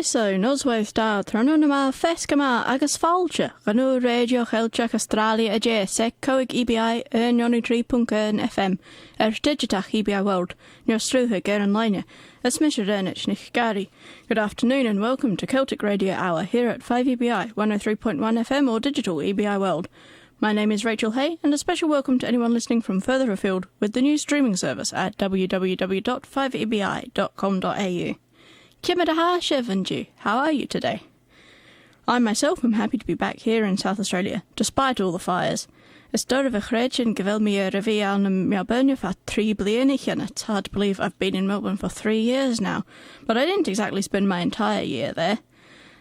Croeso, noswaith da, trano yma, ffesg yma, agos fáilte, Comunn Rèidio Albannach Astràilia-a-Deas, sec coig EBI, 93.1 FM, digitach EBI World, near strútha ger an line, as Mr. Renich nich Gary. Good afternoon and welcome to Celtic Radio Hour here at 5EBI, 103.1 FM or digital EBI World. My name is Rachel Hay, and a special welcome to anyone listening from further afield with the new streaming service at www.5ebi.com.au. Kimadaha Shevanju, how are you today? I myself am happy to be back here in South Australia, despite all the fires. Ystod of a chréchin gyfel mi refi an Melbourne for 3 blianich, and it's hard to believe I've been in Melbourne for 3 years now, but I didn't exactly spend my entire year there.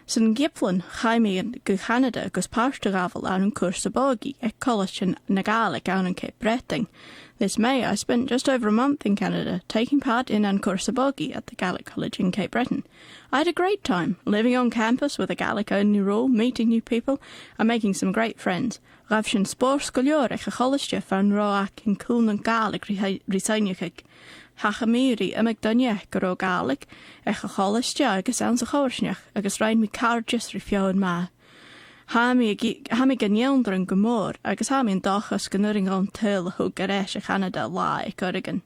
Sy'n Giplin, Jaime go Canada gus Páirteagafel an Cursaboggy at College in Gaelic out in Cape Breton. This May I spent just over a month in Canada, taking part in an Cursaboggy at the Gaelic College in Cape Breton. I had a great time, living on campus with a Gaelic-only rule, meeting new people, and making some great friends. Raf sin spór scoileoir ag a choiste fan roach in Comunn Gaelic Rèidio Hachamíri amag dunne go Gaelic ag a choiste agus an sa chóirsneach agus rain mi cardius ri fiáin má. Ha mi gannéandar an gomór agus ha mi an dachas gnuring an tuil hug garéis a Canada lá ag Corrigan.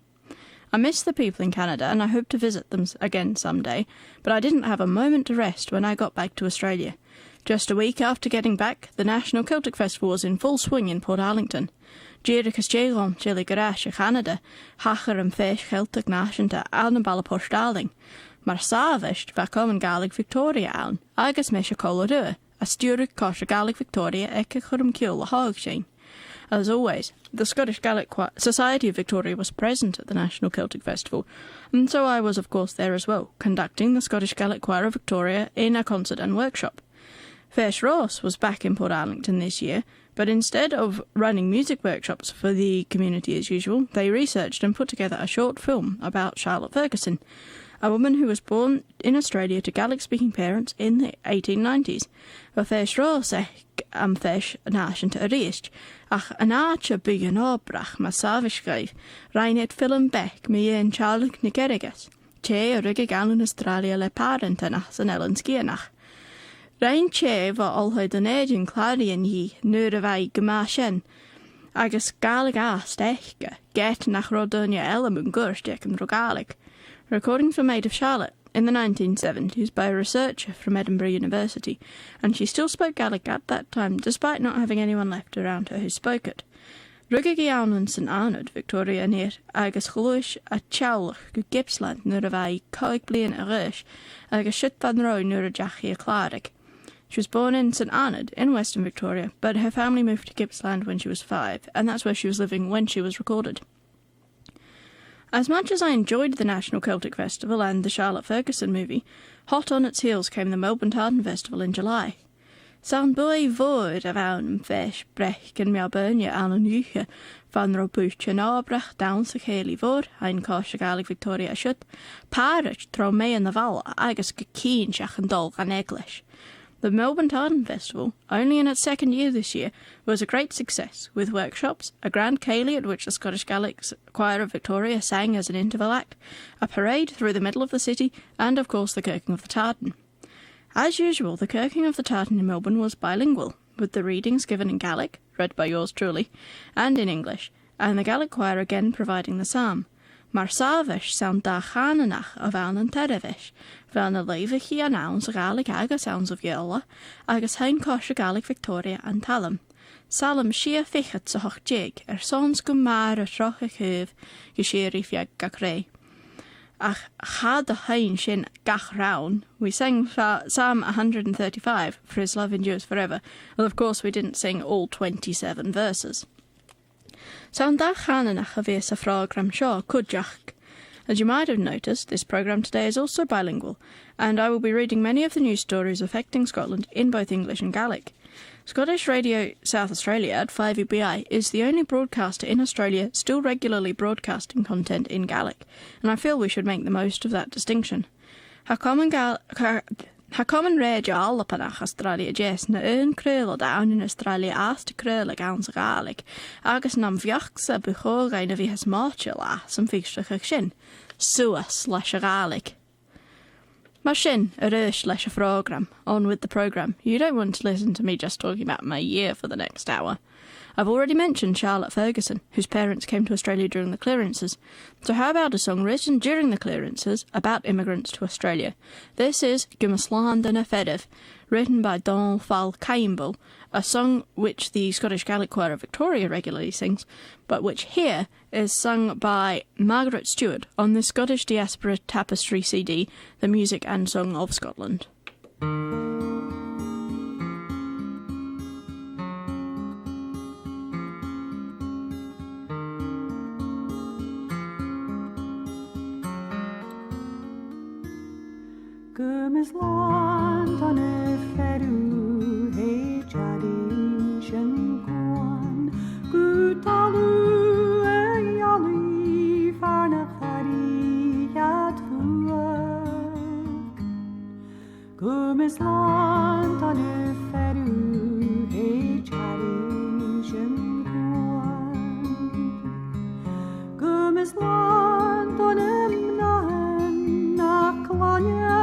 I miss the people in Canada and I hope to visit them again someday, but I didn't have a moment to rest when I got back to Australia. Just a week after getting back, the National Celtic Festival was in full swing in Port Arlington. Deireachas Jailon, Chile Garáis, Canada, Hachar and Fesh Celtic Nashanta, Alna Ballapostaling. Mar Savist, va Common Gaelic Victoria Aln, agus Mesha Colorua, a Stuart Kosher Gaelic Victoria, Eke Churum Kiel, Hogshain. As always, the Scottish Gaelic Society of Victoria was present at the National Celtic Festival, and so I was of course there as well, conducting the Scottish Gaelic Choir of Victoria in a concert and workshop. Fesh Ross was back in Port Arlington this year, but instead of running music workshops for the community as usual, they researched and put together a short film about Charlotte Ferguson, a woman who was born in Australia to Gaelic-speaking parents in the 1890s. Fesh Ross am fesh nashant a riist, ach an áte big an ábrach ma savischreif, reinet film beck me in Charlotte Nicerigas, che a rigig an Australia le parentanach san ellen skianach. Rein che va alhoid an agin clarion hi, nur a vai gemashen, agus Gaelic ast echke, get nach rodonia elemun gurstek and Gaelic. Recordings were made of Charlotte in the 1970s by a researcher from Edinburgh University, and she still spoke Gaelic at that time, despite not having anyone left around her who spoke it. Rugigi an St Arnold, Victoria near agus chluish a Chowlach go Gippsland nur a vai coig blian a rush, agus shut van ro nur a jachi a clarig. She was born in St Arnold in Western Victoria, but her family moved to Gippsland when she was 5, and that's where she was living when she was recorded. As much as I enjoyed the National Celtic Festival and the Charlotte Ferguson movie, hot on its heels came the Melbourne Tartan Festival in July. Sa'n bwy fwyd a fawn fesh brech yn Melbourne an yn uche van robuch yn obrach dawn sy'n cael I fwyd ein Coisir Gaelic Victoria siwt, parach tro me yn y fal agos gacyn siach yn dol gan English. The Melbourne Tartan Festival, only in its second year this year, was a great success, with workshops, a grand ceilidh at which the Scottish Gaelic Choir of Victoria sang as an interval act, a parade through the middle of the city, and of course the kirking of the tartan. As usual, the kirking of the tartan in Melbourne was bilingual, with the readings given in Gaelic, read by yours truly, and in English, and the Gaelic choir again providing the psalm. Mar savish sound da chananach of an and terevish, fel na leifich hi an ounds Gaelic agus ounds of Yola, agus hein Coisir Gaelic Victoria and Talam. Salam shia fichat sa hoch jig, sons go mar a troch a chuv, geshiri fiag gacre. Ach had a hein shin gach raun, we sang Psalm 135, for his love endures forever, well of course we didn't sing all 27 verses. Sound da chananach a vis a frogram shaw kudjach. As you might have noticed, this programme today is also bilingual, and I will be reading many of the news stories affecting Scotland in both English and Gaelic. Scottish Radio South Australia at 5EBI is the only broadcaster in Australia still regularly broadcasting content in Gaelic, and I feel we should make the most of that distinction. Comunn Rèidio Albannach Astràilia-a-Deas na cruúil down in Australia as cruúil gan Gaelic, agus nam bheocht sa buchógain a bhí has máteil as an fichtach sin, suas leis a Gaelic. Mar sin, leis a program. On with the program. You don't want to listen to me just talking about my year for the next hour. I've already mentioned Charlotte Ferguson, whose parents came to Australia during the clearances. So how about a song written during the clearances about immigrants to Australia? This is Gymaslan Dyna Fedef, written by Donald Fal Campbell, a song which the Scottish Gaelic Choir of Victoria regularly sings, but which here is sung by Margaret Stewart on the Scottish Diaspora Tapestry CD, The Music and Song of Scotland. Gymaslan on y fferw he tradition gwan Gwtalw ei alw farnach fariad fwag Gymaslan on y fferw he tradition gwan Gymaslan on ymnaen ac lania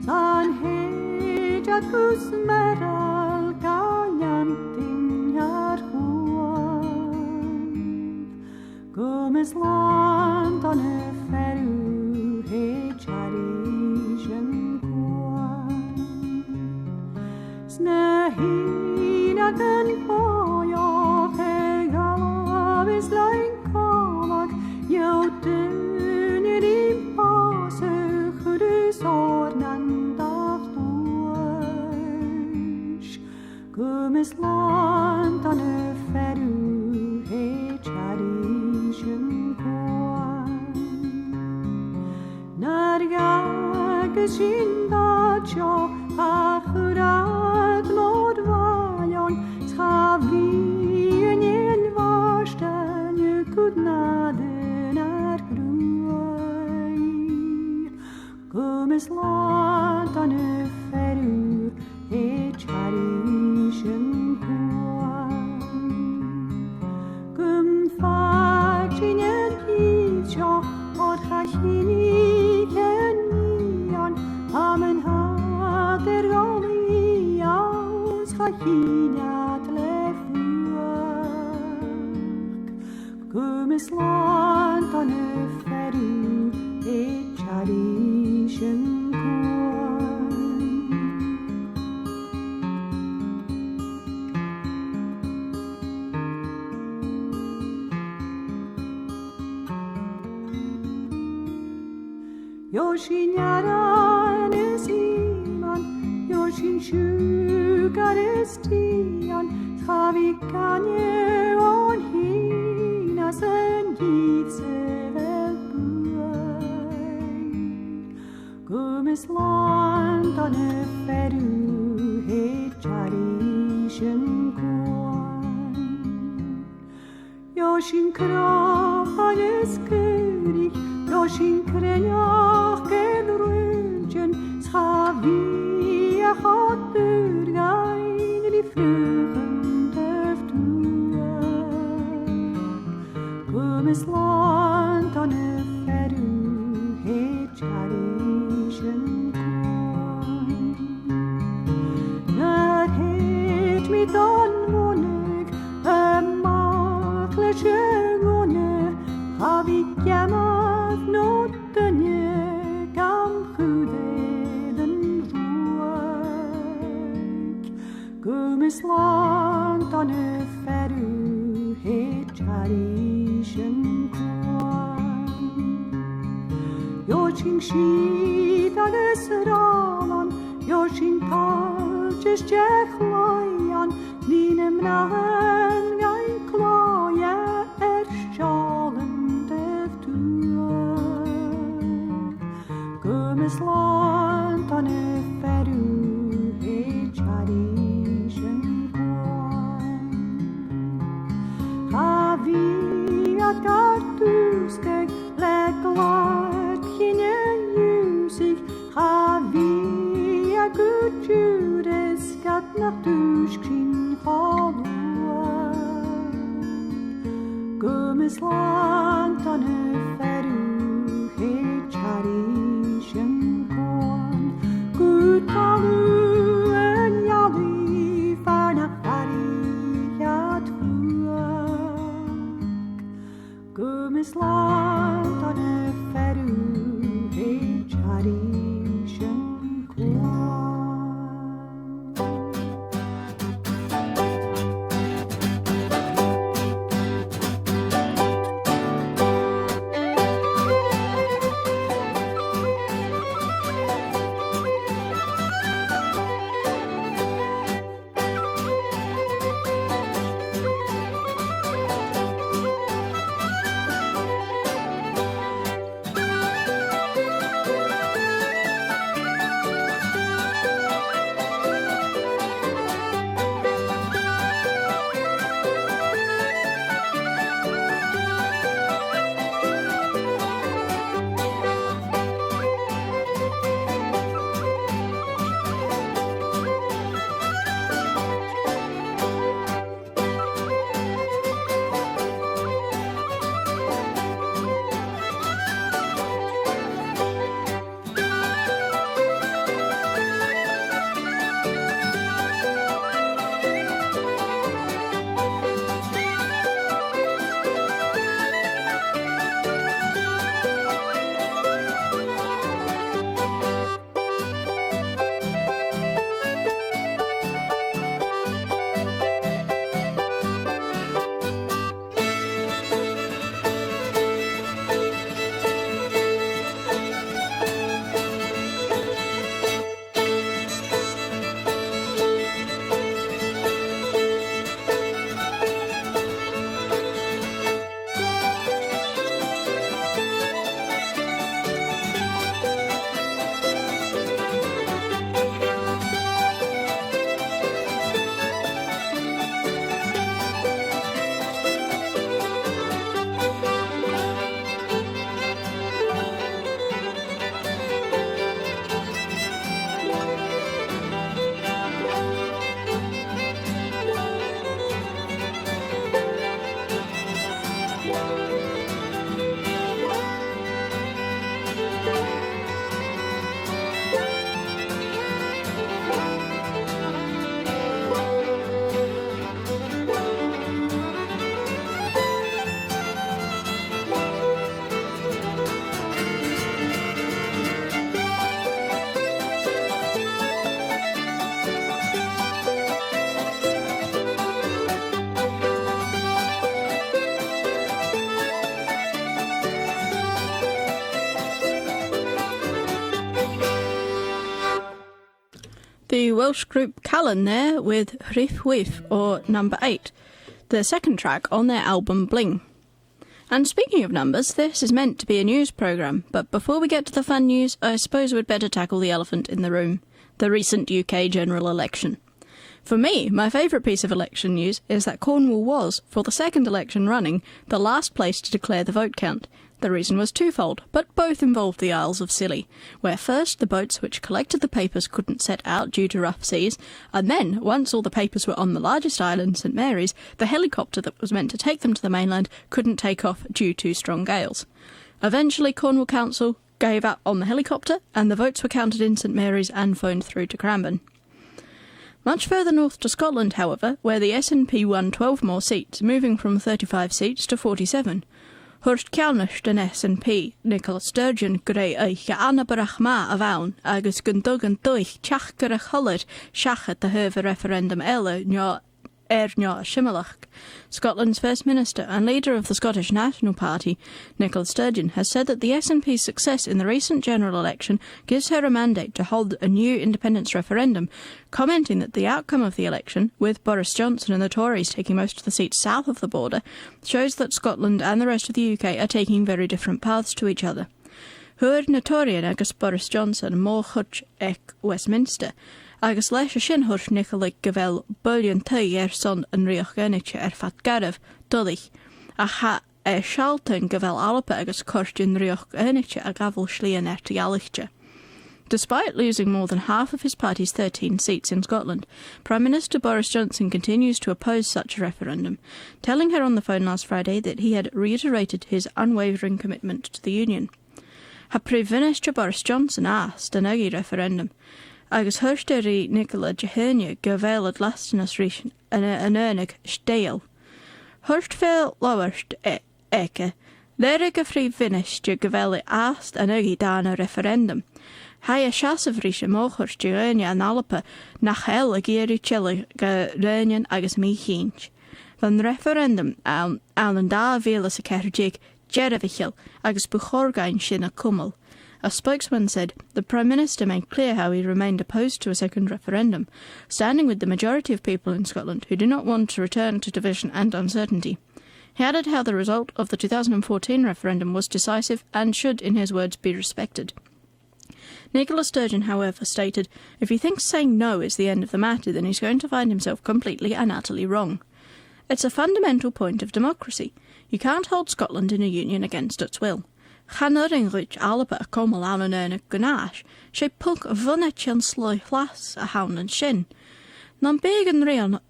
San hejad husmeral gallantin ar huan Gymaslan on y fferw he tradition gwan Sna hin ag yn boioch e galabis lain colag Yw dyn i'r un posych chwrys o'r nandach dwys Gymaslan on y fferw he tradition gwan Na'r gagus sy'n dadio a chwrad mor falion Schafi yn ein farstan y gwdnadyn ar grwy Gymaslan on y fferw he tradition gwan Gymffag sy'n edrych o'r chachini cenion am yn hader goli aws chachiniad lefwag Gymaslan on y fferw he tradition gwan Yoshin yaran is iman Yoshin shugar is tian Chavi kanye on hinas en gitse vel Gymaslan on y fferw he tradition gwan Yoshin crof ag ysgyrich Yoshin creniach gedrwydyn Schafi a chodr gain li ffrwchen dyfdwag Gymaslan on y fferw he tradition gwan Na'r het mi don monig y machle siegone Chafi gemad no dynie gam chwdedd yn rwag Gymaslan on y fferw he tradition gwan Yoshin shid ag ysralan Yoshin parchys jechlayan Ni'n ymlaen gain cloia sialen Gymaslan on y fferw he tradition gwan Chafi at gartwsteg le glad chyn yn iwsig Chafi a gwtwr esgat nach dwys cryn cholwag Gymaslan on y fferw he tradition The Welsh group Callan there with Rhif Wyf, or number 8, the second track on their album Bling. And speaking of numbers, this is meant to be a news programme, but before we get to the fun news, I suppose we'd better tackle the elephant in the room, the recent UK general election. For me, my favourite piece of election news is that Cornwall was, for the second election running, the last place to declare the vote count. The reason was twofold, but both involved the Isles of Scilly, where first the boats which collected the papers couldn't set out due to rough seas, and then, once all the papers were on the largest island, St Mary's, the helicopter that was meant to take them to the mainland couldn't take off due to strong gales. Eventually, Cornwall Council gave up on the helicopter, and the votes were counted in St Mary's and phoned through to Cranbourne. Much further north to Scotland, however, where the SNP won 12 more seats, moving from 35 seats to 47. Hwrst ceannach den SNP, Nicola Sturgeon greu eich anabarach ma a fawn, agus gyndog yn dwych tiach gyrach holyd siach at the hyf referendum ela nio Shimalach. Scotland's First Minister and leader of the Scottish National Party, Nicola Sturgeon, has said that the SNP's success in the recent general election gives her a mandate to hold a new independence referendum, commenting that the outcome of the election, with Boris Johnson and the Tories taking most of the seats south of the border, shows that Scotland and the rest of the UK are taking very different paths to each other. Hwyr na Tory agus Boris Johnson mó chuch ec Westminster, agus leis a sin hwrth Nicola gyfel bwlion ty son yn rioch gynnych fat garaf dolich, a ha sialtyn gyfel alpa agus cwrt yn rioch gynnych a gafel slian tialiccha. Despite losing more than half of his party's 13 seats in Scotland, Prime Minister Boris Johnson continues to oppose such a referendum, telling her on the phone last Friday that he had reiterated his unwavering commitment to the Union. Ha Prime Minister Boris Johnson asked an referendum, agus thuirsteí Nicola Jehenia gyfel ad lastanas rís an ernig stéal. Thuirt fel lauert eke, lerig a frí viniste gyfel ast an dana referendum. Hai a siasaf rís a móchwrt Jehenia an alapa nach hel a géri chile ga reunion agus mi hinch. Van referendum an da velas a kerjig Jerevichel agus buchorgain sin a kummel. A spokesman said the Prime Minister made clear how he remained opposed to a second referendum, standing with the majority of people in Scotland who do not want to return to division and uncertainty. He added how the result of the 2014 referendum was decisive and should, in his words, be respected. Nicola Sturgeon, however, stated, if he thinks saying no is the end of the matter, then he's going to find himself completely and utterly wrong. It's a fundamental point of democracy. You can't hold Scotland in a union against its will. Channerin rich alba a commel an ernig ganash, she punk vunnetjan sloi hlas a haun and shin. Nan begen rioch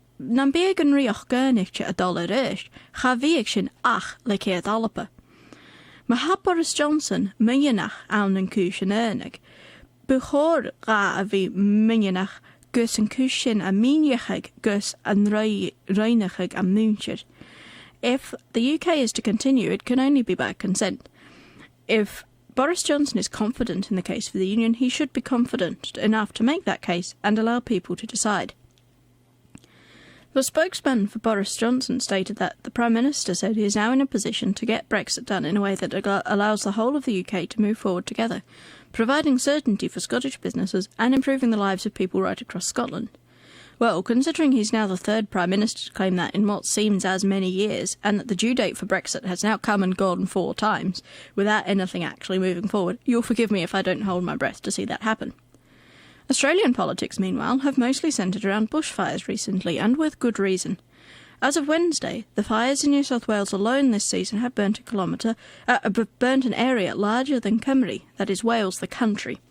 gernich a dollar ish, cha vieg shin ach lekeert alba. Ma ha Boris Johnson minjenach an en kushin ernig. Buchor ra a vi minjenach gus en kushin a minjechig gus an reinigig a munchir. If the UK is to continue, it can only be by consent. If Boris Johnson is confident in the case for the Union, he should be confident enough to make that case and allow people to decide. The spokesman for Boris Johnson stated that the Prime Minister said he is now in a position to get Brexit done in a way that allows the whole of the UK to move forward together, providing certainty for Scottish businesses and improving the lives of people right across Scotland. Well, considering he's now the third Prime Minister to claim that in what seems as many years, and that the due date for Brexit has now come and gone 4 times, without anything actually moving forward, you'll forgive me if I don't hold my breath to see that happen. Australian politics, meanwhile, have mostly centred around bushfires recently, and with good reason. As of Wednesday, the fires in New South Wales alone this season have burnt an area larger than Cymru, that is Wales, the country.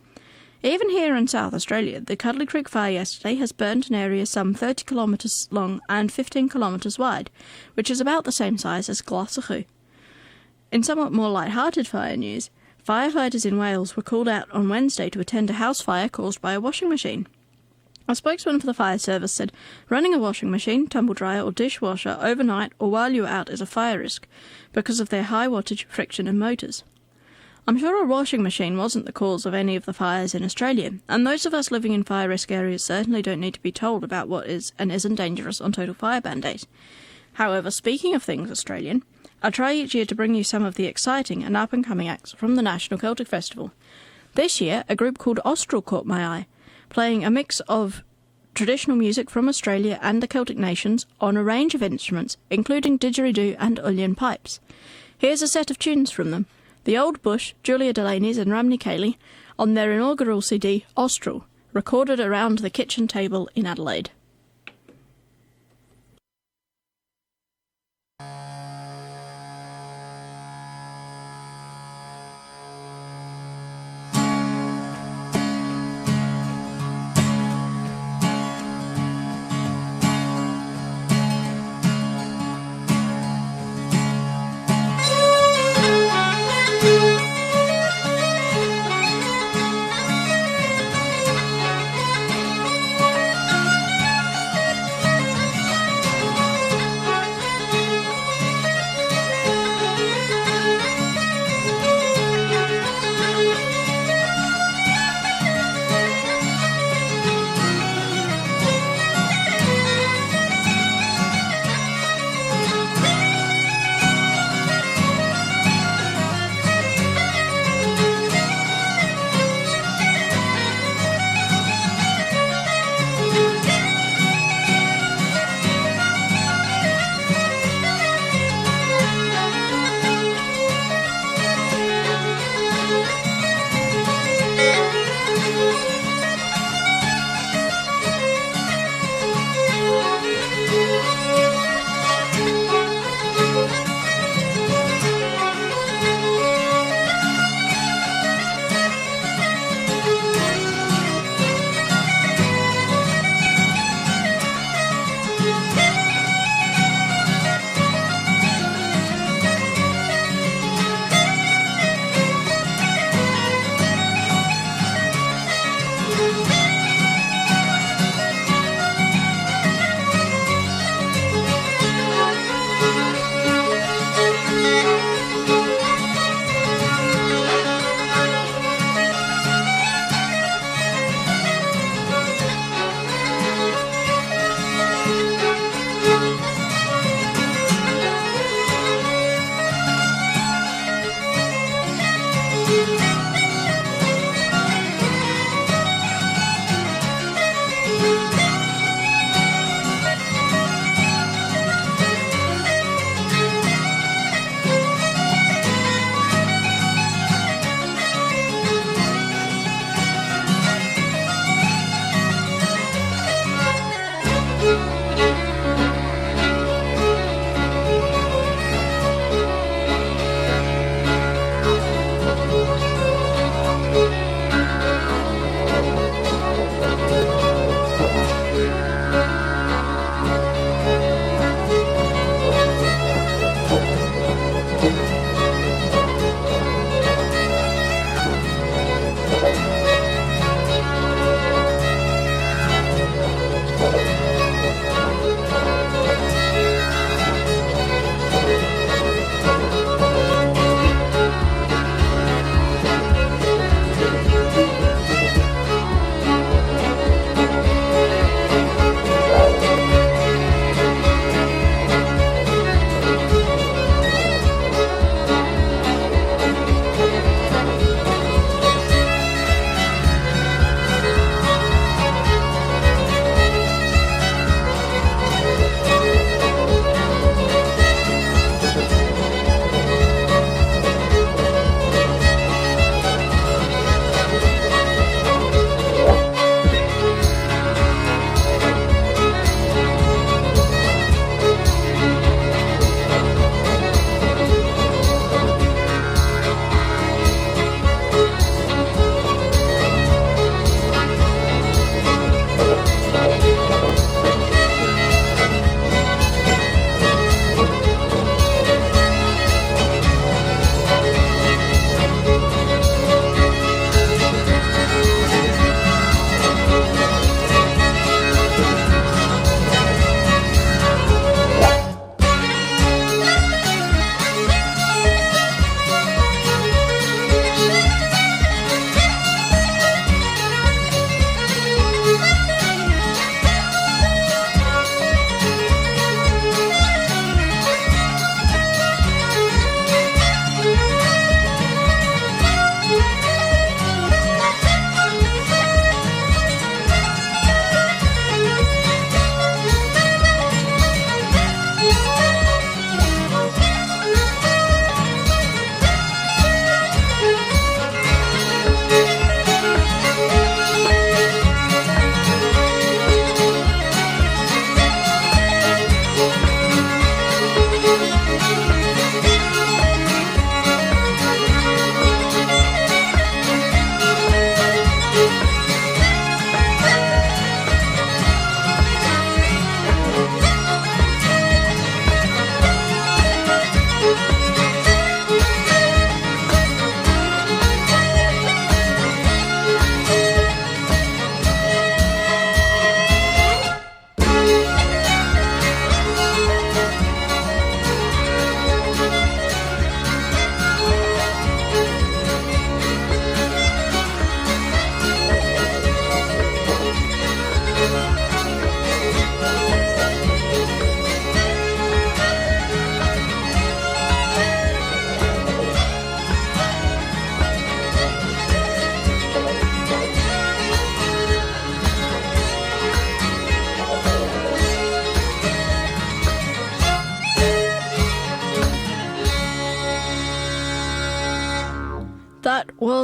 Even here in South Australia, the Cuddly Creek fire yesterday has burnt an area some 30 kilometres long and 15 kilometres wide, which is about the same size as Glasgow. In somewhat more light-hearted fire news, firefighters in Wales were called out on Wednesday to attend a house fire caused by a washing machine. A spokesman for the fire service said, running a washing machine, tumble dryer or dishwasher overnight or while you are out is a fire risk, because of their high wattage, friction and motors. I'm sure a washing machine wasn't the cause of any of the fires in Australia, and those of us living in fire risk areas certainly don't need to be told about what is and isn't dangerous on Total Fire Ban days. However, speaking of things Australian, I try each year to bring you some of the exciting and up-and-coming acts from the National Celtic Festival. This year, a group called Austral caught my eye. playing a mix of traditional music from Australia and the Celtic nations on a range of instruments, including didgeridoo and uilleann pipes. Here's a set of tunes from them: The Old Bush, Julia Delaney's and Ramney Cayley, on their inaugural CD, Austral, recorded around the kitchen table in Adelaide.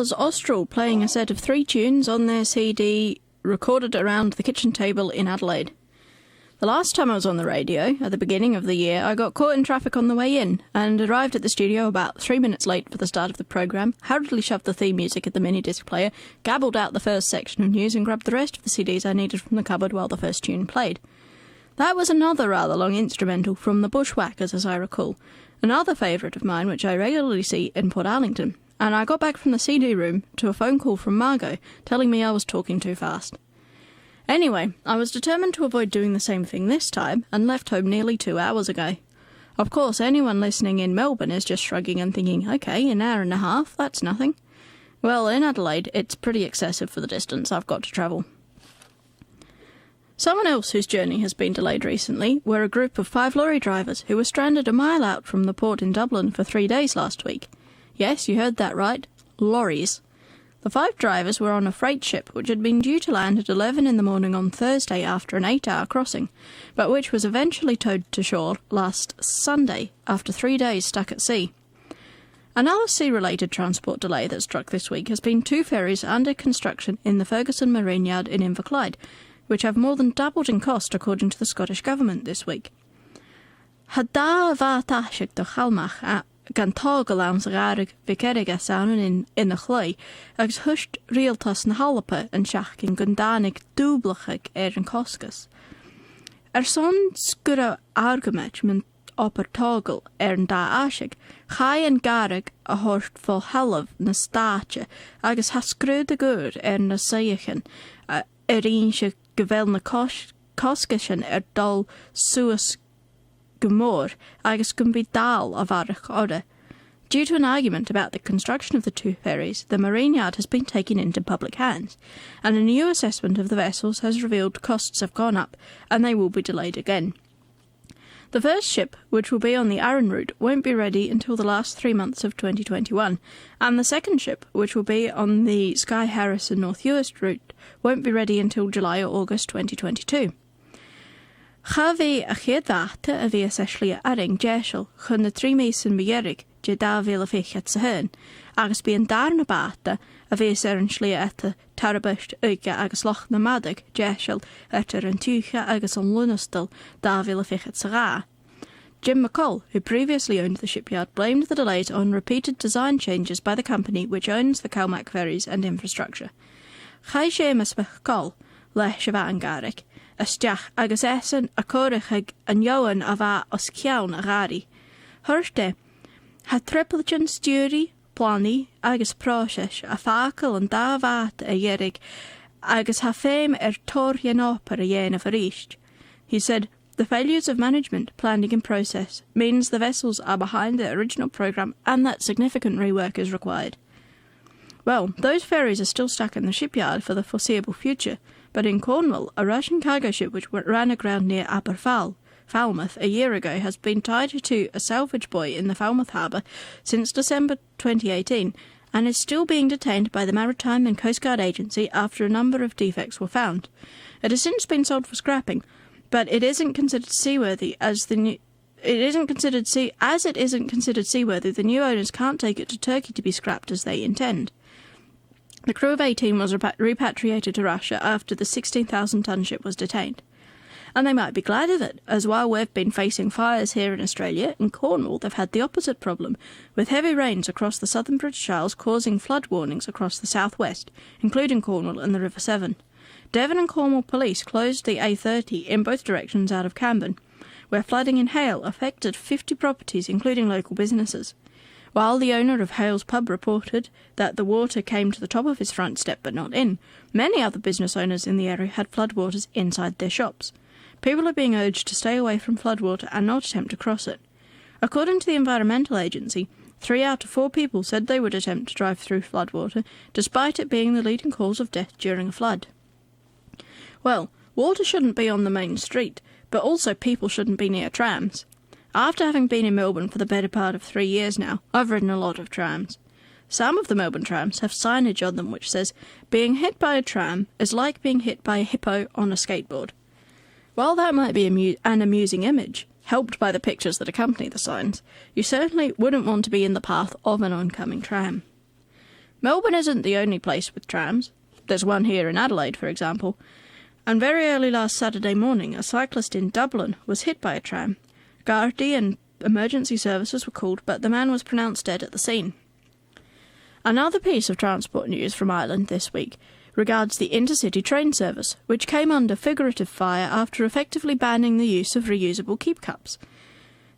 was Austral playing a set of 3 tunes on their CD recorded around the kitchen table in Adelaide. The last time I was on the radio, at the beginning of the year, I got caught in traffic on the way in and arrived at the studio about 3 minutes late for the start of the programme, hurriedly shoved the theme music at the mini-disc player, gabbled out the first section of news and grabbed the rest of the CDs I needed from the cupboard while the first tune played. That was another rather long instrumental from the Bushwhackers, as I recall, another favourite of mine which I regularly see in Port Arlington, and I got back from the CD room to a phone call from Margot telling me I was talking too fast. Anyway, I was determined to avoid doing the same thing this time and left home nearly 2 hours ago. Of course, anyone listening in Melbourne is just shrugging and thinking, okay, an hour and a half, that's nothing. Well, in Adelaide, it's pretty excessive for the distance I've got to travel. Someone else whose journey has been delayed recently were a group of 5 lorry drivers who were stranded a mile out from the port in Dublin for 3 days last week. Yes, you heard that right, lorries. The 5 drivers were on a freight ship which had been due to land at 11 in the morning on Thursday after an 8-hour crossing, but which was eventually towed to shore last Sunday after 3 days stuck at sea. Another sea-related transport delay that struck this week has been 2 ferries under construction in the Ferguson Marine Yard in Inverclyde, which have more than doubled in cost according to the Scottish Government this week. Hada bhátaiseach do Chalmach gan tágal am sa garrig vicerig saonan in the chloi, agus husht rialtas na halape an seach in gundanig dúblachig an coscas. Son sgura argument min opar tágal an da asig, chai an garrig a hort fol halav na státe, agus ha scrúd a gur na saichan, se gevel na coscasin dal suas Gomor, agus can be dal of Arach Order. Due to an argument about the construction of the 2 ferries, the marine yard has been taken into public hands, and a new assessment of the vessels has revealed costs have gone up, and they will be delayed again. The first ship, which will be on the Arran route, won't be ready until the last 3 months of 2021, and the second ship, which will be on the Skye Harrison North Uist route, won't be ready until July or August 2022. Chafi a chéadhata a bhí essentially aring deisial chun na 3 mísan bhearrig de 2015 sa hyn, agus bí an darna bata a bhí essentially ata tarabust uige agus loch na madag deisial etar an tucha agus an lunastal 2015 sa rá. Jim McCall, who previously owned the shipyard, blamed the delays on repeated design changes by the company which owns the Calmac ferries and infrastructure. Chai Seamus McCall, leis a bheith an garrig, Asteach agus esan a cóirichig an joan a bheith os ceann a gári. Thuirte, ha tripleton stúri, plani agus próseis a fácail an dábhat a dhérig agus ha féim tórian ópar a dhéanamh a ríist. He said, the failures of management, planning and process means the vessels are behind the original programme and that significant rework is required. Well, those ferries are still stuck in the shipyard for the foreseeable future, but in Cornwall, a Russian cargo ship which ran aground near Falmouth a year ago has been tied to a salvage buoy in the Falmouth harbour since December 2018 and is still being detained by the Maritime and Coast Guard Agency after a number of defects were found. It has since been sold for scrapping, but it isn't considered seaworthy the new owners can't take it to Turkey to be scrapped as they intend. The crew of 18 was repatriated to Russia after the 16,000-ton ship was detained. And they might be glad of it, as while we've been facing fires here in Australia, in Cornwall they've had the opposite problem, with heavy rains across the southern British Isles causing flood warnings across the southwest, including Cornwall and the River Severn. Devon and Cornwall police closed the A30 in both directions out of Camborne, where flooding and hail affected 50 properties, including local businesses. While the owner of Hale's pub reported that the water came to the top of his front step but not in, many other business owners in the area had floodwaters inside their shops. People are being urged to stay away from floodwater and not attempt to cross it. According to the Environmental Agency, 3 out of 4 people said they would attempt to drive through floodwater, despite it being the leading cause of death during a flood. Well, water shouldn't be on the main street, but also people shouldn't be near trams. After having been in Melbourne for the better part of 3 years now, I've ridden a lot of trams. Some of the Melbourne trams have signage on them which says, being hit by a tram is like being hit by a hippo on a skateboard. While that might be an amusing image, helped by the pictures that accompany the signs, you certainly wouldn't want to be in the path of an oncoming tram. Melbourne isn't the only place with trams. There's one here in Adelaide, for example. And very early last Saturday morning, a cyclist in Dublin was hit by a tram. Gardaí and emergency services were called, but the man was pronounced dead at the scene. Another piece of transport news from Ireland this week regards the intercity train service, which came under figurative fire after effectively banning the use of reusable keep cups.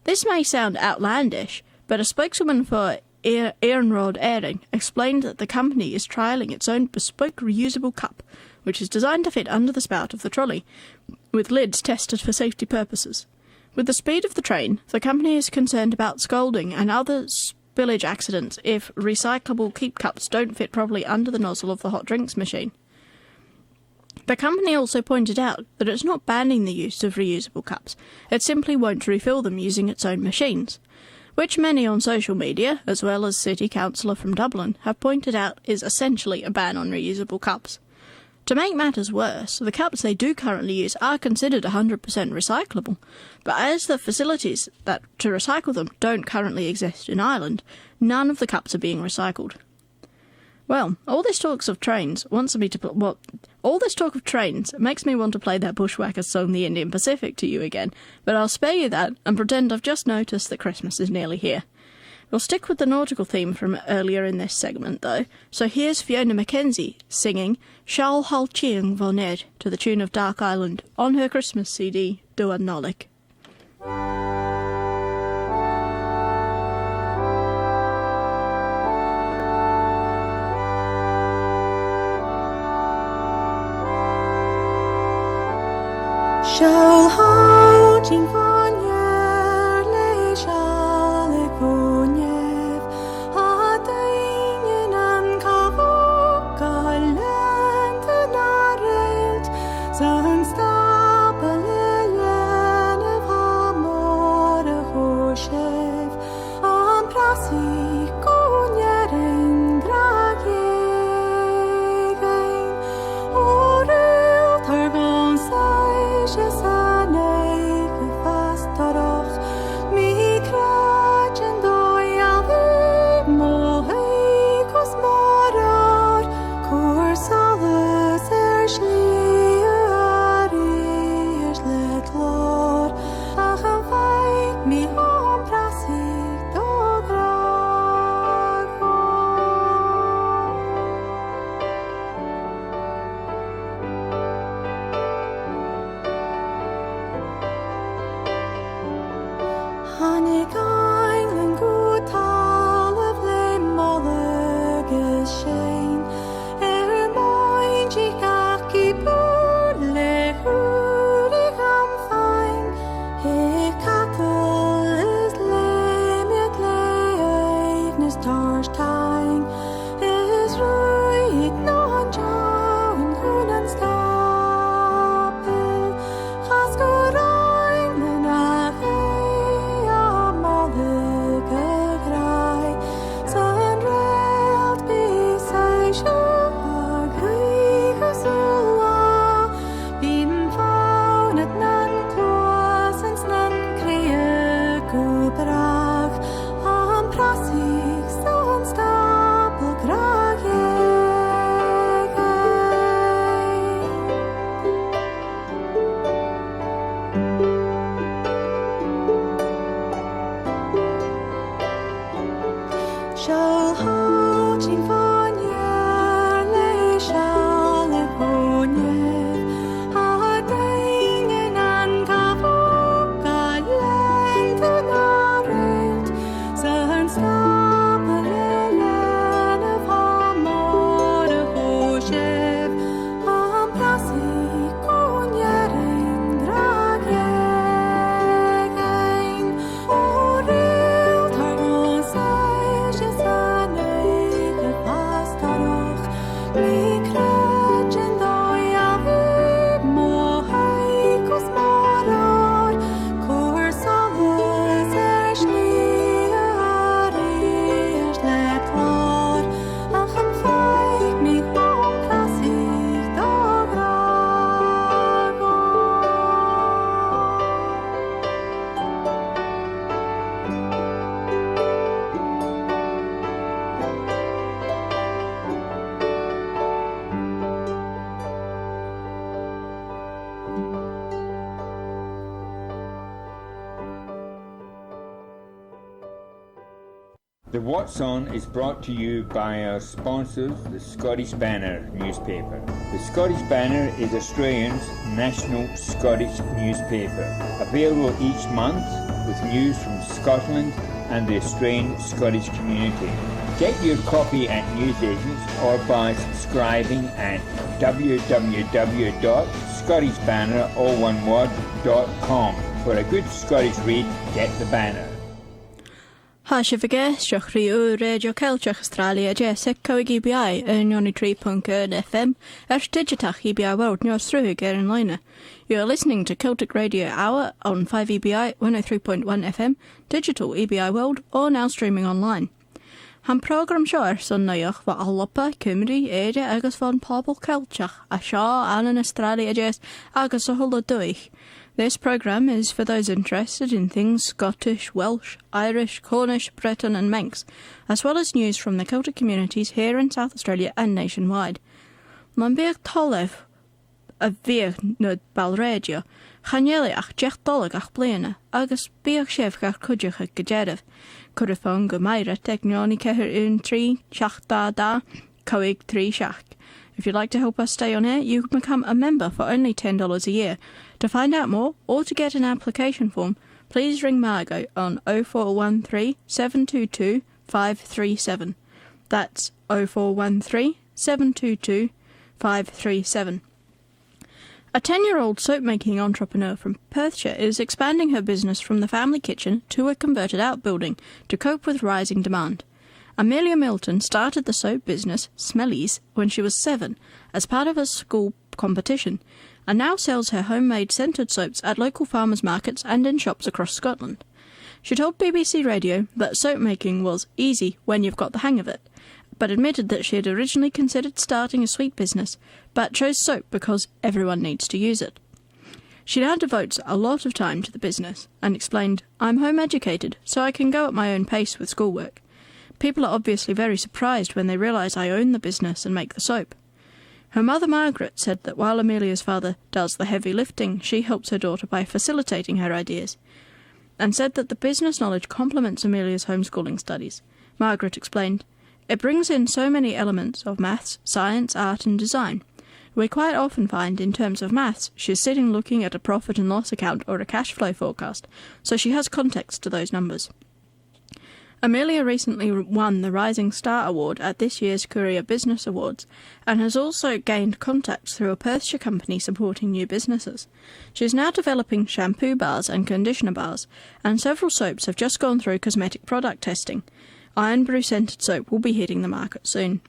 This may sound outlandish, but a spokeswoman for Iarnród Éireann explained that the company is trialling its own bespoke reusable cup, which is designed to fit under the spout of the trolley, with lids tested for safety purposes. With the speed of the train, the company is concerned about scalding and other spillage accidents if recyclable keep cups don't fit properly under the nozzle of the hot drinks machine. The company also pointed out that it's not banning the use of reusable cups, it simply won't refill them using its own machines, which many on social media, as well as City Councillor from Dublin, have pointed out is essentially a ban on reusable cups. To make matters worse, the cups they do currently use are considered 100% recyclable, but as the facilities to recycle them don't currently exist in Ireland, none of the cups are being recycled. Well, all this talk of trains makes me want to play that Bushwhackers song The Indian Pacific to you again, but I'll spare you that and pretend I've just noticed that Christmas is nearly here. We'll stick with the nautical theme from earlier in this segment, though, so here's Fiona Mackenzie singing Shall Hal Chiang Voned to the tune of Dark Island on her Christmas CD, Duan Nolik. Shall Hal Chiang Voned le shall Vunev Hadain an Kavuk Galant Narelt San Stabelen of Hamor Hoshev Am Prasi Kunyerin Dragegen Oril Targon Sai Shesanei Fast The What's On is brought to you by our sponsors, the Scottish Banner newspaper. The Scottish Banner is Australia's national Scottish newspaper, available each month with news from Scotland and the Australian Scottish community. Get your copy at newsagents or by subscribing at www.scottishbanner.com. For a good Scottish read, get the Banner. Ha se Comunn Rèidio Albannach Astràilia-a-Deas coig EBI yn 93.1 FM digitach EBI World News through in line. You are listening to Celtic Radio Hour on 5 EBI 103.1 FM, digital EBI World, or now streaming online. Han program seo son naoch va allopa Comunn Rèidio agus von pobl Celtic a seo an Astràilia-a-Deas agus a hula duich. This programme is for those interested in things Scottish, Welsh, Irish, Cornish, Breton and Manx, as well as news from the Celtic communities here in South Australia and nationwide. Ma'n bíag tolev a bíag nud balrédio, chaneli ach doleg ach bliana, agus bíag sef gach cudioch a gajerif, cudifon go maira technioni ceher 1-3 da coig 3 shach. If you'd like to help us stay on air, you can become a member for only $10 a year. To find out more or to get an application form, please ring Margot on 0413 722 537. That's 0413 722 537. A 10-year-old soap-making entrepreneur from Perthshire is expanding her business from the family kitchen to a converted outbuilding to cope with rising demand. Amelia Milton started the soap business, Smellies, when she was 7, as part of a school competition, and now sells her homemade scented soaps at local farmers' markets and in shops across Scotland. She told BBC Radio that soap making was easy when you've got the hang of it, but admitted that she had originally considered starting a sweet business, but chose soap because everyone needs to use it. She now devotes a lot of time to the business, and explained, "I'm home educated, so I can go at my own pace with schoolwork. People are obviously very surprised when they realise I own the business and make the soap." Her mother Margaret said that while Amelia's father does the heavy lifting, she helps her daughter by facilitating her ideas, and said that the business knowledge complements Amelia's homeschooling studies. Margaret explained, "It brings in so many elements of maths, science, art and design. We quite often find, in terms of maths, she's sitting looking at a profit and loss account or a cash flow forecast, so she has context to those numbers." Amelia recently won the Rising Star Award at this year's Courier Business Awards and has also gained contacts through a Perthshire company supporting new businesses. She is now developing shampoo bars and conditioner bars, and several soaps have just gone through cosmetic product testing. Iron Brew scented soap will be hitting the market soon.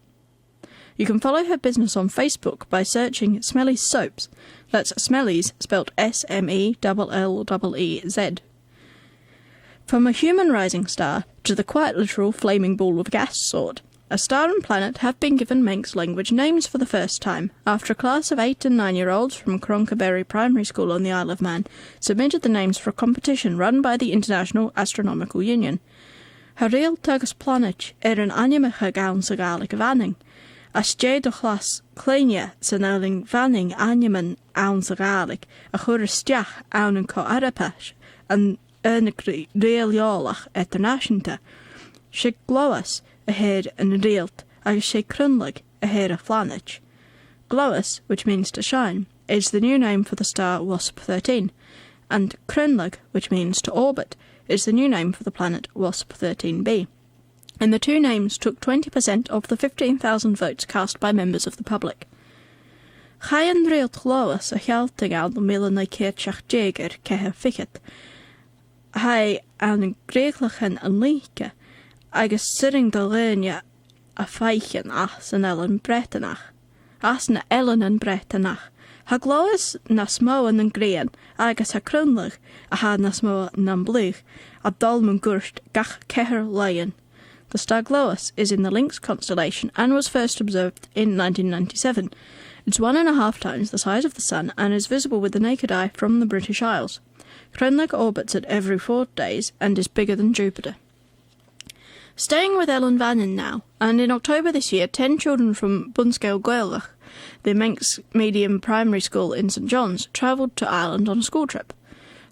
You can follow her business on Facebook by searching Smellies Soaps. That's Smellies, spelt SMELLEEZ. From a human rising star to the quite literal flaming ball of gas sort, a star and planet have been given Manx language names for the first time, after a class of 8 and 9-year-olds from Cronkaberry Primary School on the Isle of Man submitted the names for a competition run by the International Astronomical Union. Hariel tugus planet an animacha gawn sa Gaelic vanning, as jade o chlas cleinia san erling vanning animan awn sa Gaelic, a chur stiach awn yn co arapash, and Ernigri realiolach eternashanta. She glowas ahead and realt, as she crunlig ahead of flanage. Glowas, which means to shine, is the new name for the star WASP 13, and crunlig, which means to orbit, is the new name for the planet WASP 13b. And the two names took 20% of the 15,000 votes cast by members of the public. Chayan realt glowas a chalting al the millenai keirchach jager keher fichet. Hai an gréglachan an líke, agus sitting de lénia a feichen as an ellen bretanach. As na ellen an bretanach. Ha gloas na smóan an gréan, agus ha crunlach a ha na smóa nan blúch, a dolman gurst gach keher lion. The star Gloas is in the Lynx constellation and was first observed in 1997. It's 1.5 times the size of the Sun and is visible with the naked eye from the British Isles. Crenlig orbits it every 4 days and is bigger than Jupiter. Staying with Ellen Vannin now, and in October this year, 10 children from Bunscale Gaelach, the Manx Medium Primary School in St John's, travelled to Ireland on a school trip.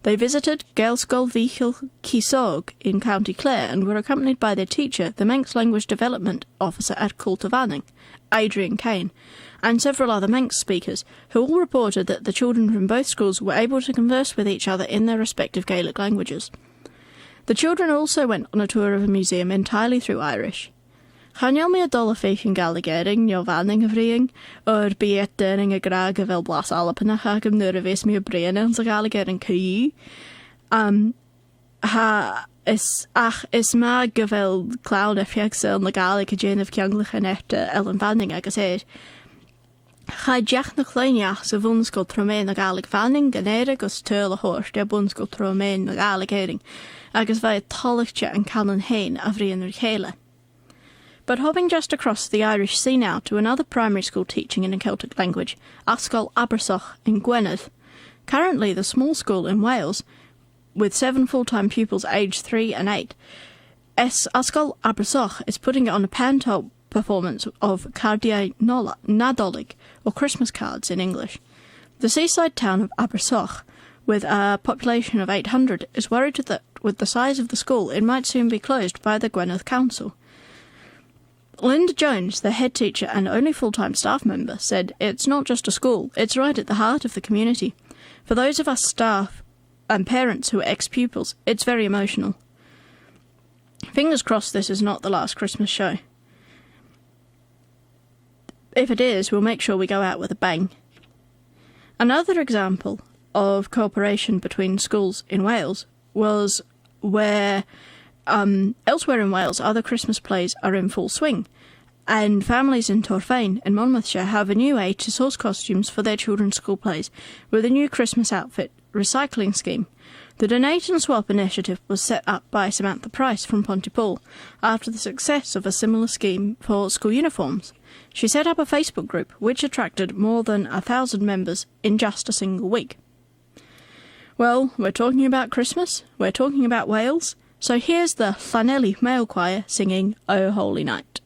They visited Gaelscoil Mhichel Cysog in County Clare and were accompanied by their teacher, the Manx Language Development Officer at Cultavanning, Adrian Kane, and several other Manx speakers, who all reported that the children from both schools were able to converse with each other in their respective Gaelic languages. The children also went on a tour of a museum entirely through Irish. Chanel mi a dola féchin galigering, nio vanning of reing, biet derning a grag a fel blas Albannach ag nuair a fes mi o brein yn sa galigering cyi. Is ma gyfel clown a fiagsel na galig a jane of cianglich yn Ellen Fanning agus eir. Cha diach na chleiniach sa vunsgol tromein na galig Fanning gan eirig os tuil a hors de bunsgol tromein na galig eiring, agus vai tolichtja and canon hain a vrian ur chéile. But hopping just across the Irish Sea now to another primary school teaching in a Celtic language, Ysgol Abersoch in Gwynedd. Currently the small school in Wales, with 7 full-time pupils aged 3 and 8, Ysgol Abersoch is putting on a panto performance of Cardiau Nadolig, or Christmas cards in English. The seaside town of Abersoch, with a population of 800, is worried that with the size of the school it might soon be closed by the Gwynedd Council. Linda Jones, the head teacher and only full-time staff member, said, "It's not just a school, it's right at the heart of the community. For those of us staff and parents who are ex-pupils, it's very emotional." Fingers crossed this is not the last Christmas show. If it is, we'll make sure we go out with a bang. Another example of cooperation between schools in Wales was where elsewhere in Wales, other Christmas plays are in full swing, and families in Torfaen in Monmouthshire have a new aid to source costumes for their children's school plays with a new Christmas outfit recycling scheme. The Donate and Swap initiative was set up by Samantha Price from Pontypool after the success of a similar scheme for school uniforms. She set up a Facebook group which attracted more than 1,000 members in just a single week. Well, we're talking about Christmas, we're talking about Wales, so here's the Llanelli Male Choir singing O Holy Night.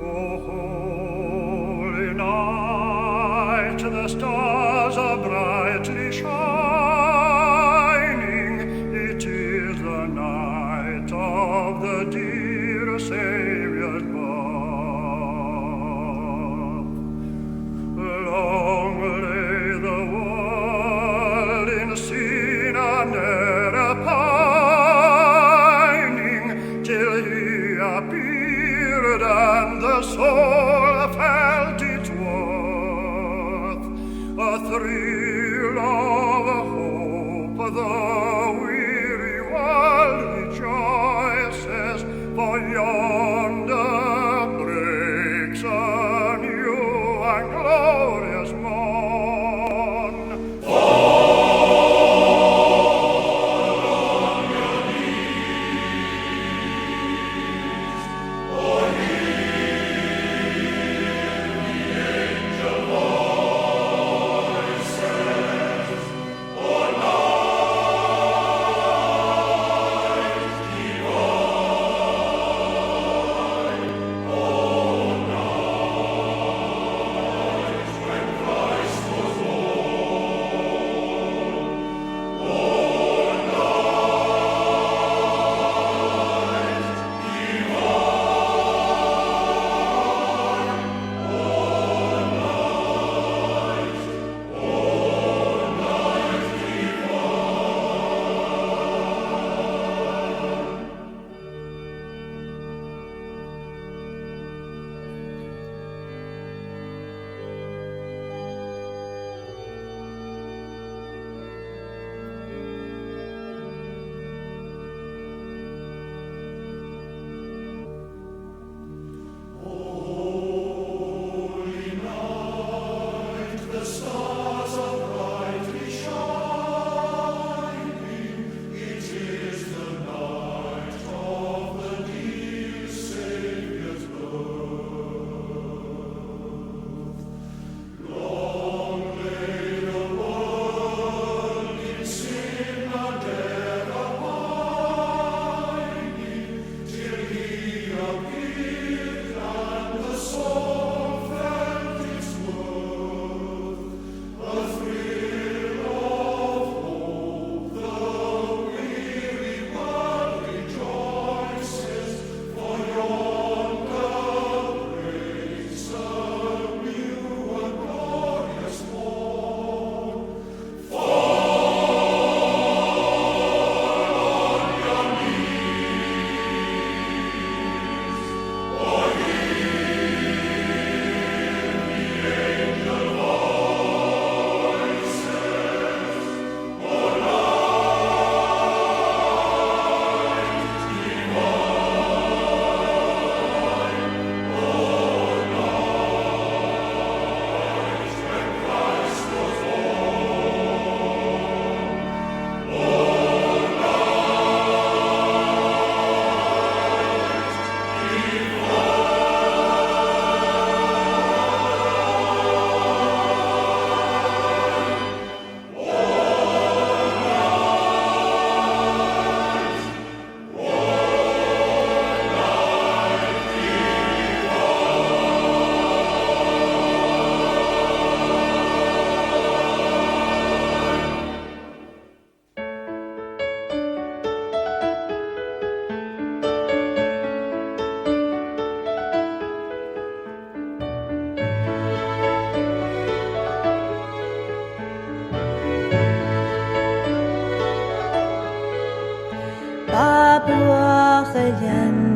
O holy night, the stars are brightly shining. It is the night of the dear Saviour's birth. Long lay the world in sin and error pining, till he appeared and the soul felt its worth. A thrill of hope, the weary world rejoices, for yonder breaks a new and glorious morn.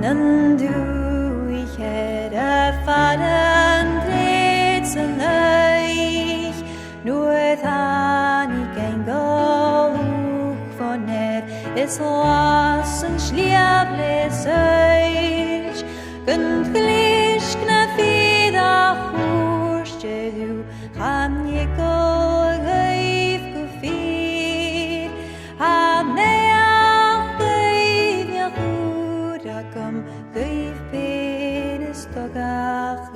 Nan du ich hätte faden Rätsel euch, nur dann ich ein Geruch von es was ein Schliebles euch, könnt gleich knapp wieder hurste du, kann ich geif gefehl, hab näher geif ja gut, da komm geif penis doch ach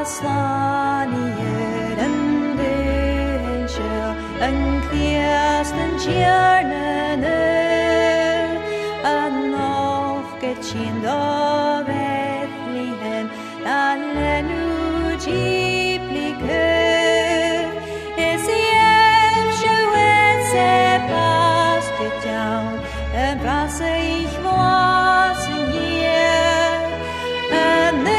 Aslanier en dulce en kristen tjernene en aufgechind av Bethlehem alle nu gyplike es jevsche se pastet down en brasse ich was in hier en de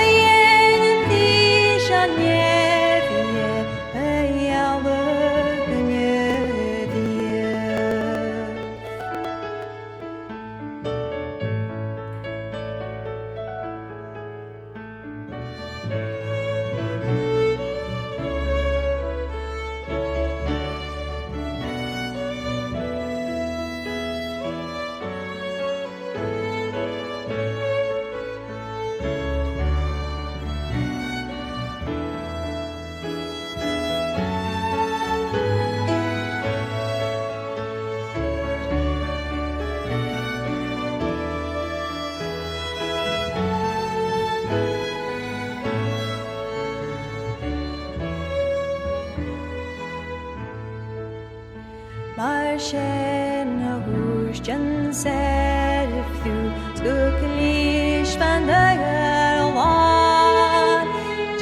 Marschen husjen selv through skuklish van der wan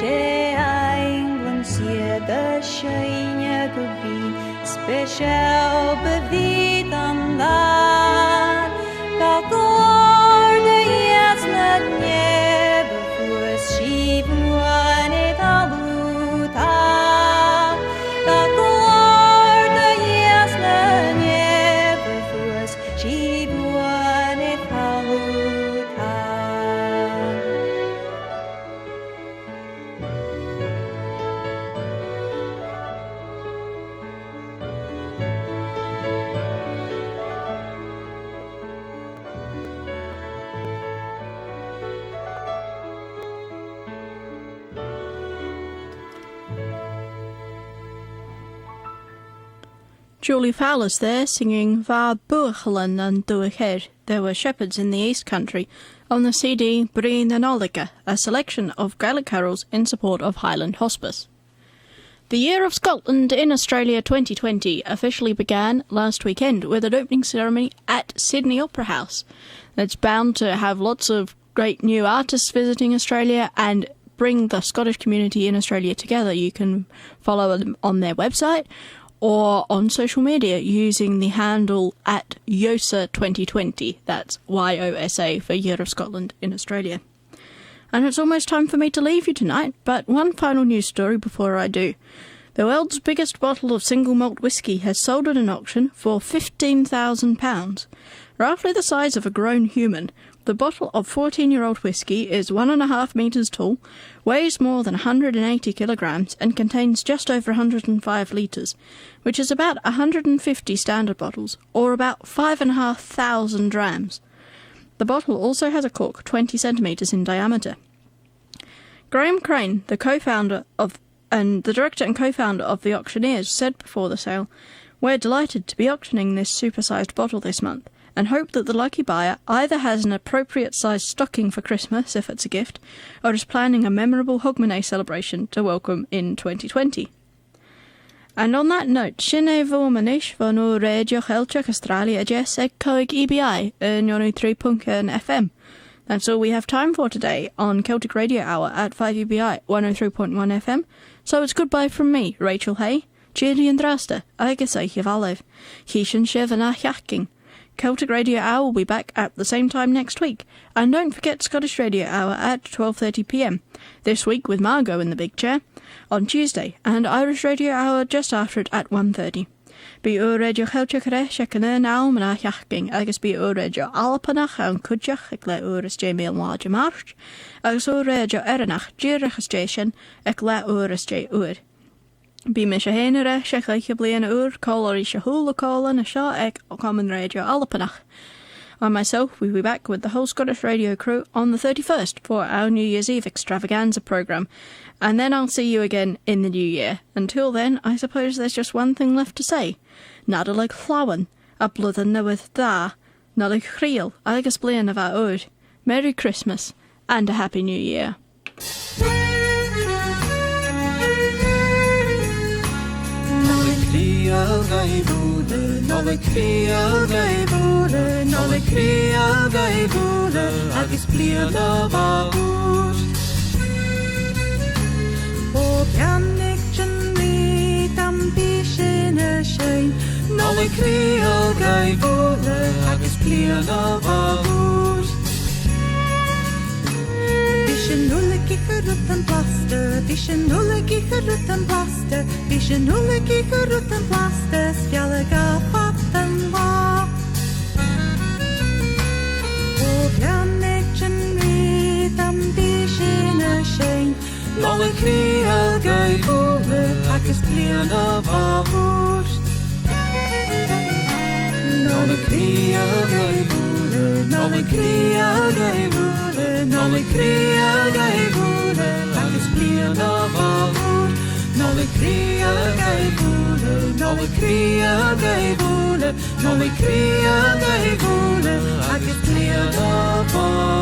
je England sier de scheine gebied special bevied aan dan kakorde jes net nebe fues shibuan et aluta Julie Fowler's there singing Va Buachlan and Duacher. There were shepherds in the East Country on the CD Breen and Oliga, a selection of Gaelic carols in support of Highland Hospice. The Year of Scotland in Australia 2020 officially began last weekend with an opening ceremony at Sydney Opera House. It's bound to have lots of great new artists visiting Australia and bring the Scottish community in Australia together. You can follow them on their website or on social media using the handle at YOSA 2020. That's YOSA for Year of Scotland in Australia. And it's almost time for me to leave you tonight, but one final news story before I do. The world's biggest bottle of single malt whisky has sold at an auction for £15,000. Roughly the size of a grown human, the bottle of 14-year-old whisky is 1.5 metres tall, weighs more than 180 kilograms and contains just over 105 litres, which is about 150 standard bottles, or about 5,500 drams. The bottle also has a cork 20 centimetres in diameter. Graham Crane, the director and co-founder of the auctioneers, said before the sale, "We're delighted to be auctioning this super-sized bottle this month, and hope that the lucky buyer either has an appropriate-sized stocking for Christmas, if it's a gift, or is planning a memorable Hogmanay celebration to welcome in 2020. And on that note, sinné bhomanish Comunn Rèidio Albannach Astràilia-a-Deas ag coig EBI 93.1 FM. That's all we have time for today on Celtic Radio Hour at 5UBI 103.1 FM. So it's goodbye from me, Rachel Hay. Cheery and drasta, agus eich yfalev. Hishan shef and achachking. Celtic Radio Hour will be back at the same time next week. And don't forget Scottish Radio Hour at 12:30pm. This week with Margot in the big chair on Tuesday, and Irish Radio Hour just after it at 1:30. Bí Radio Celtic Rèidio Albannach Astràilia-a-Deas agus bí Radio Albannach an Cúideach ag le úras J Máid March, agus Radio Eranach Díreachas Station ag le úras J Úr. Bí me se héine se chaiche blian úr cóirí se húla cólan a seo ag Comunn Rèidio Albannach. And myself will be back with the whole Scottish Radio crew on the 31st for our New Year's Eve extravaganza programme. And then I'll see you again in the new year. Until then, I suppose there's just one thing left to say. Nada like llawan, a blwyddyn newydd da, na like chriel, agus blian of our oed. Merry Christmas, and a Happy New Year. Nolik kriel gaibule, nolik kriel gaibule, agus blian of our oed. O piannig jan reed am bishin a shine, nolik kriel gaibule, agus blian of our oed. Bishin nulik ichurut an plaster, bishin nulik ichurut an plaster, bishin nulik ichurut an plaster, spjallig a fat an wa. O piannig jan reed am bishin a shine, nolik kriel gaibule, agus blian of our oed. Nolik kriel gaibule, nolik kriel gaibule, nolik kriel gaibule, agus blian of our oed. Nolik kriel gaibule, nolik kriel gaibule, nolik kriel gaibule, agus blian of our oed.